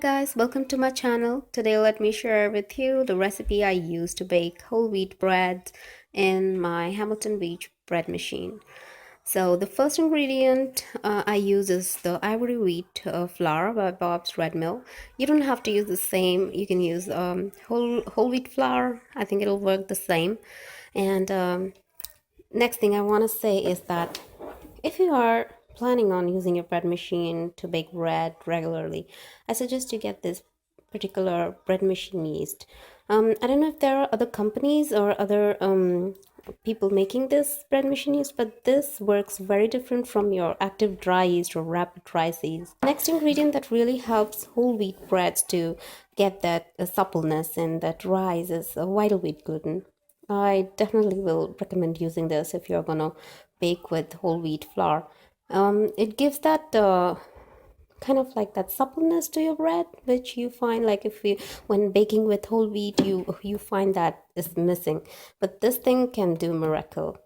guys, welcome to my channel. Today let me share with you the recipe I use to bake whole wheat bread in my Hamilton Beach bread machine. So the first ingredient I use is the ivory wheat flour by Bob's Red Mill. You don't have to use the same. You can use whole wheat flour. I think it'll work the same. And next thing I want to say is that if you are planning on using your bread machine to bake bread regularly, I suggest you get this particular bread machine yeast. I don't know if there are other companies or other people making this bread machine yeast, but this works very different from your active dry yeast or rapid dry yeast. Next ingredient that really helps whole wheat breads to get that suppleness and that rise is vital wheat gluten. I definitely will recommend using this if you're gonna bake with whole wheat flour. It gives that kind of like that suppleness to your bread, which you find like if you when baking with whole wheat, you find that is missing. But this thing can do miracle.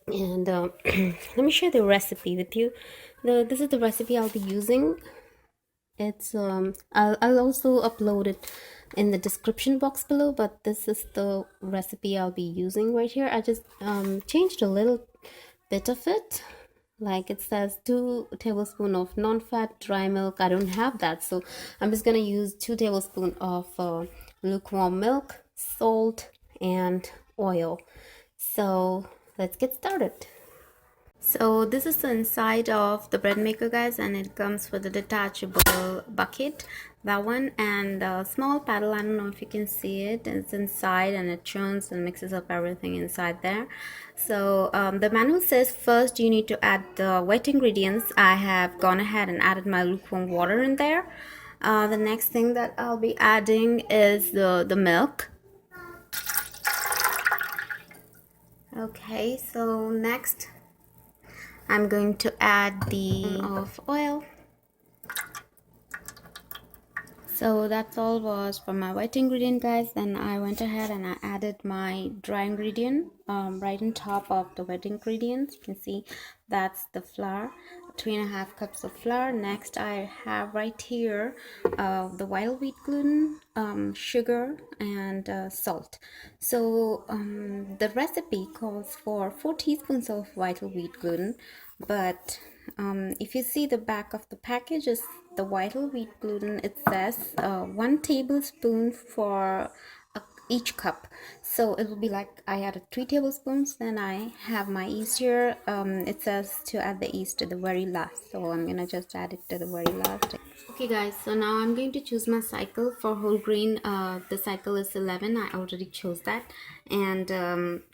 And let me share the recipe with you. This is the recipe I'll be using. It's I'll also upload it in the description box below, but this is the recipe I'll be using right here. I just changed a little bit of it. Like it says 2 tablespoons of non-fat dry milk. I don't have that, so I'm just gonna use 2 tablespoons of lukewarm milk, salt, and oil. So let's get started. So this is the inside of the bread maker, guys, and it comes with a detachable bucket, that one, and a small paddle. I don't know if you can see it. It's inside and it churns and mixes up everything inside there. So the manual says first you need to add the wet ingredients. I have gone ahead and added my lukewarm water in there. The next thing that I'll be adding is the milk. Okay, so next I'm going to add the of oil. So that's all was for my wet ingredient, guys. Then I went ahead and I added my dry ingredient right on top of the wet ingredients. You can see that's the flour, 3.5 cups of flour. Next I have right here the wild wheat gluten, sugar, and salt. So the recipe calls for 4 teaspoons of vital wheat gluten, but if you see the back of the package is the vital wheat gluten, it says 1 tablespoon for each cup. So it will be like I added 3 tablespoons. Then I have my yeast here. It says to add the yeast to the very last, so I'm gonna just add it to the very last. Okay guys, so now I'm going to choose my cycle for whole grain. The cycle is 11. I already chose that, and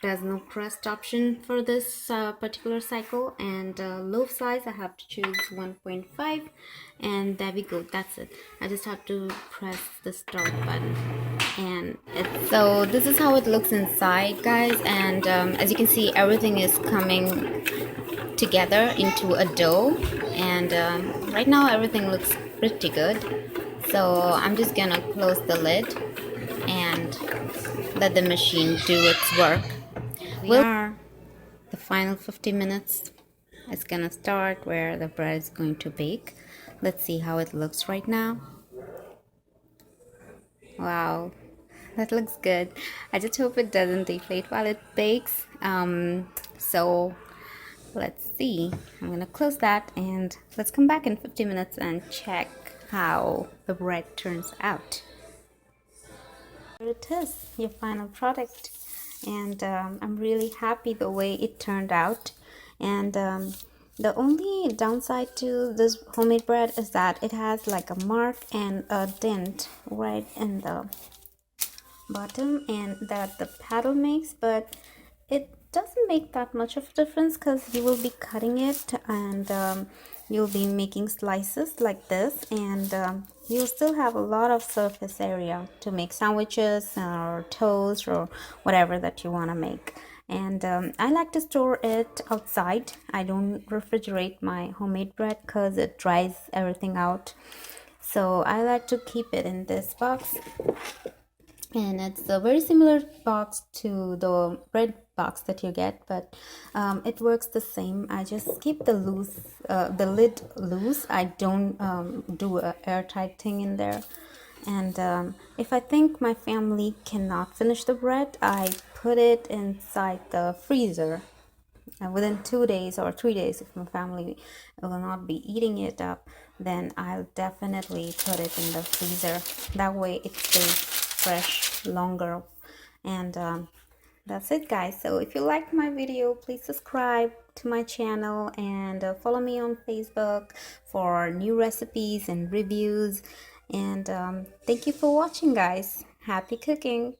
there's no crust option for this particular cycle. And loaf size I have to choose 1.5, and there we go. That's it. I just have to press the start button, and so this is how it looks inside, guys. And as you can see, everything is coming together into a dough, and right now everything looks pretty good. So I'm just gonna close the lid and let the machine do its work. We are the final 50 minutes. It's gonna start where the bread is going to bake. Let's see how it looks right now. Wow, that looks good. I just hope it doesn't deflate while it bakes. So let's see. I'm gonna close that and let's come back in 50 minutes and check how the bread turns out. Here it is, your final product, and I'm really happy the way it turned out. And the only downside to this homemade bread is that it has like a mark and a dent right in the bottom, and that the paddle makes, but it doesn't make that much of a difference because you will be cutting it, and you'll be making slices like this, and you'll still have a lot of surface area to make sandwiches or toast or whatever that you want to make. And I like to store it outside. I don't refrigerate my homemade bread because it dries everything out, so I like to keep it in this box. and it's a very similar box to the bread box that you get, but it works the same. I just keep the lid loose. I don't do a airtight thing in there. And if I think my family cannot finish the bread, I put it inside the freezer. Within 2 days or 3 days, if my family will not be eating it up, then I'll definitely put it in the freezer. That way it stays fresh longer. And that's it, guys. So if you liked my video, please subscribe to my channel and follow me on Facebook for new recipes and reviews. And thank you for watching, guys. Happy cooking.